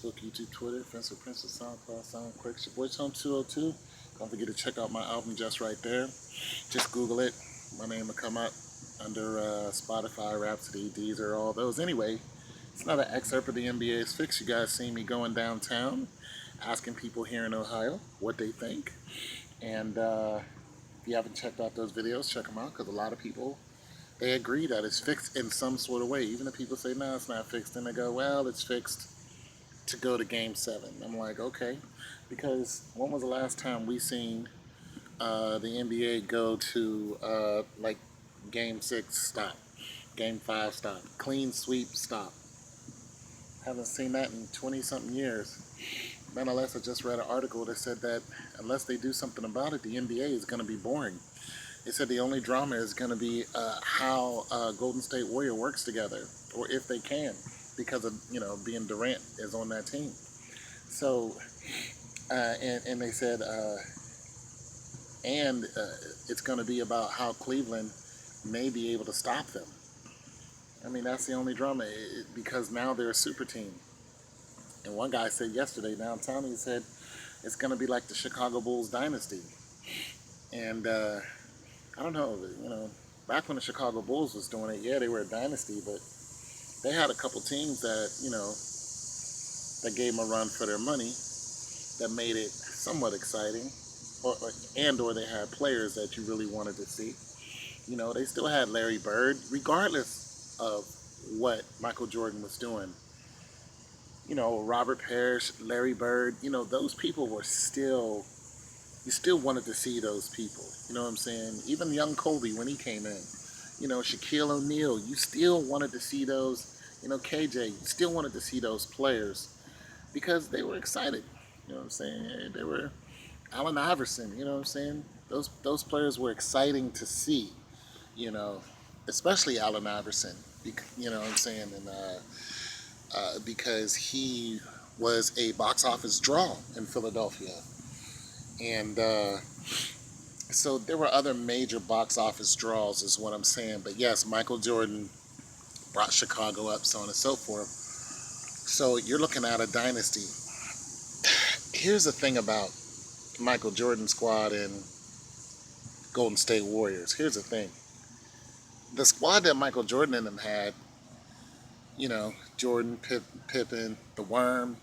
Facebook, YouTube, Twitter, Fencer Princess, SoundCloud, SoundQuick. It's your boy Tom 202. Don't forget to check out my album just right there. Just Google it. My name will come up under Spotify, Rhapsody, Deezer, all those. Anyway, it's another excerpt of the NBA's Fix. You guys see me going downtown, asking people here in Ohio what they think. And if you haven't checked out those videos, check them out because a lot of people, they agree that it's fixed in some sort of way. Even if people say, no, it's not fixed, then they go, well, it's fixed to go to Game 7. I'm like, okay. Because when was the last time we seen the NBA go to like Game 6 stop, Game 5 stop, clean sweep stop? Haven't seen that in 20-something years. Nonetheless, I just read an article that said that unless they do something about it, the NBA is going to be boring. They said the only drama is going to be how Golden State Warrior works together, or if they can, because of being Durant is on that team. So, and they said, it's going to be about how Cleveland may be able to stop them. I mean, that's the only drama because now they're a super team. And one guy said yesterday downtown, he said it's going to be like the Chicago Bulls dynasty. And I don't know, back when the Chicago Bulls was doing it, yeah, they were a dynasty, but they had a couple teams that, that gave them a run for their money, that made it somewhat exciting, or they had players that you really wanted to see. They still had Larry Bird, regardless of what Michael Jordan was doing. Robert Parrish, Larry Bird, those people were still, you still wanted to see those people. You know what I'm saying? Even young Kobe when he came in, Shaquille O'Neal, you still wanted to see those, KJ, you still wanted to see those players because they were excited. You know what I'm saying? They were Allen Iverson, you know what I'm saying? Those players were exciting to see, especially Allen Iverson, you know what I'm saying? And because he was a box office draw in Philadelphia. And so there were other major box office draws is what I'm saying. But yes, Michael Jordan brought Chicago up, so on and so forth. So you're looking at a dynasty. Here's the thing about Michael Jordan squad and Golden State Warriors. Here's the thing. The squad that Michael Jordan and them had, Jordan, Pippen, the Worm,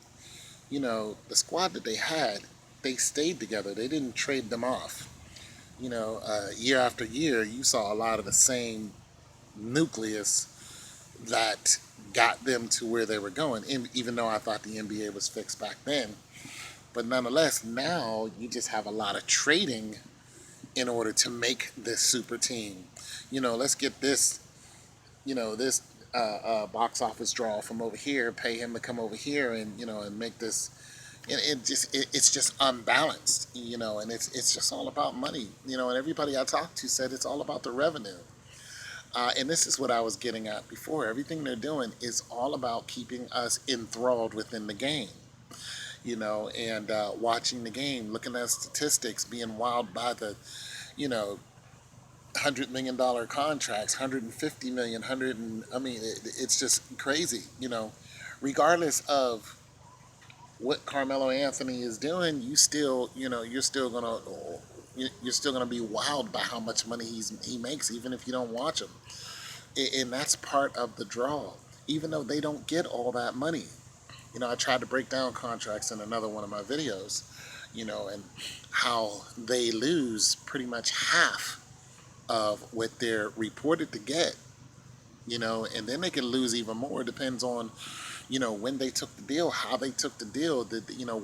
the squad that they had, they stayed together. They didn't trade them off. Year after year, you saw a lot of the same nucleus that got them to where they were going, even though I thought the NBA was fixed back then. But nonetheless, now you just have a lot of trading in order to make this super team. Let's get this, this box office draw from over here, pay him to come over here and, and make this. And it's just unbalanced, and it's just all about money, and everybody I talked to said it's all about the revenue. And this is what I was getting at before. Everything they're doing is all about keeping us enthralled within the game, and watching the game, looking at statistics, being wowed by the, $100 million contracts, 150 million, it's just crazy, regardless of what Carmelo Anthony is doing, you're still gonna be wowed by how much money he makes, even if you don't watch him. And that's part of the draw, even though they don't get all that money. I tried to break down contracts in another one of my videos, and how they lose pretty much half of what they're reported to get, and then they can lose even more. It depends on, when they took the deal, how they took the deal,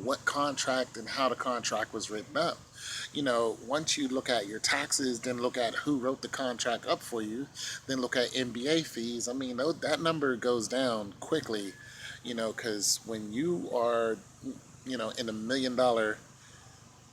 what contract and how the contract was written up. Once you look at your taxes, then look at who wrote the contract up for you, then look at NBA fees. That number goes down quickly, because when you are, in $1 million,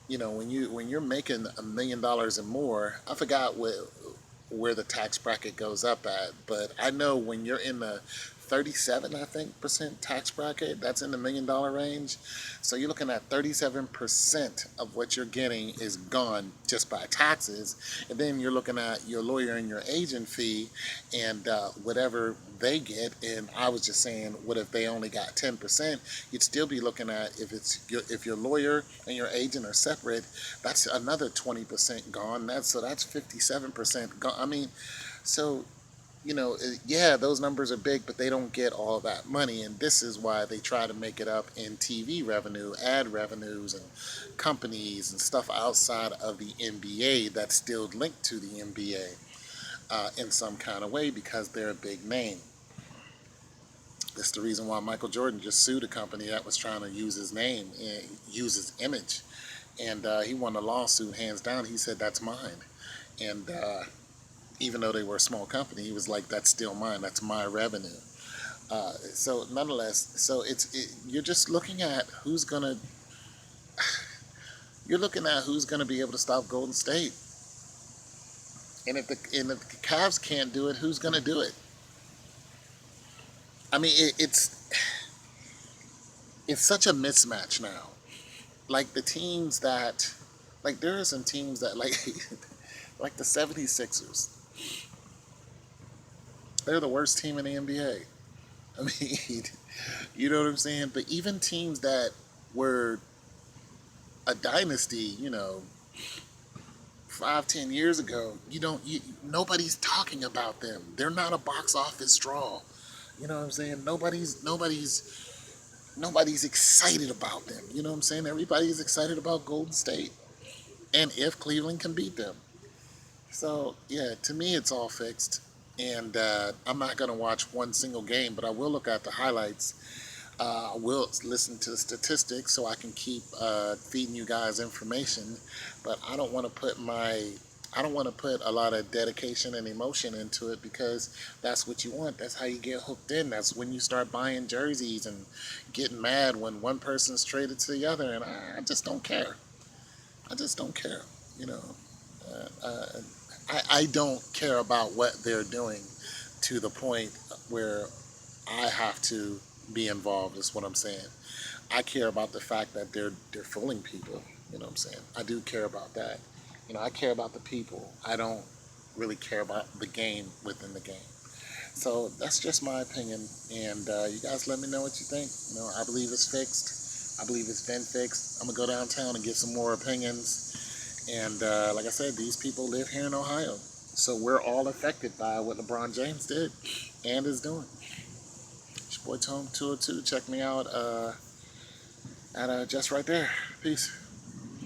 when you're making $1 million and more, I forgot where the tax bracket goes up at, but I know when you're in the 37, I think, percent tax bracket. That's in the $1 million range. So you're looking at 37% of what you're getting is gone just by taxes. And then you're looking at your lawyer and your agent fee and whatever they get. And I was just saying, what if they only got 10%? You'd still be looking at, if your lawyer and your agent are separate, that's another 20% gone. That's 57% gone. I mean, so yeah, those numbers are big, but they don't get all that money. And this is why they try to make it up in TV revenue, ad revenues, and companies and stuff outside of the NBA that's still linked to the NBA in some kind of way because they're a big name. That's the reason why Michael Jordan just sued a company that was trying to use his name and use his image. And he won a lawsuit hands down. He said, that's mine. And even though they were a small company, he was like, that's still mine. That's my revenue. So nonetheless, you're just looking at you're looking at who's gonna be able to stop Golden State. And if the Cavs can't do it, who's gonna do it? I mean, it's such a mismatch now. Like the teams that, like there are some teams that like the 76ers. They're the worst team in the NBA. I mean, you know what I'm saying? But even teams that were a dynasty, 5, 10 years ago, nobody's talking about them. They're not a box office draw. You know what I'm saying? Nobody's excited about them. You know what I'm saying? Everybody's excited about Golden State, and if Cleveland can beat them. So yeah, to me, it's all fixed. And I'm not gonna watch one single game, but I will look at the highlights. I will listen to the statistics so I can keep feeding you guys information. But I don't want to put a lot of dedication and emotion into it because that's what you want. That's how you get hooked in. That's when you start buying jerseys and getting mad when one person's traded to the other. And I just don't care. I just don't care. You know, uh, uh, I don't care about what they're doing to the point where I have to be involved. Is what I'm saying. I care about the fact that they're fooling people. You know what I'm saying? I do care about that. I care about the people. I don't really care about the game within the game. So that's just my opinion. And you guys let me know what you think. I believe it's fixed. I believe it's been fixed. I'm going to go downtown and get some more opinions. And like I said, these people live here in Ohio. So we're all affected by what LeBron James did and is doing. It's your boy Tone 202. Check me out at just right there. Peace.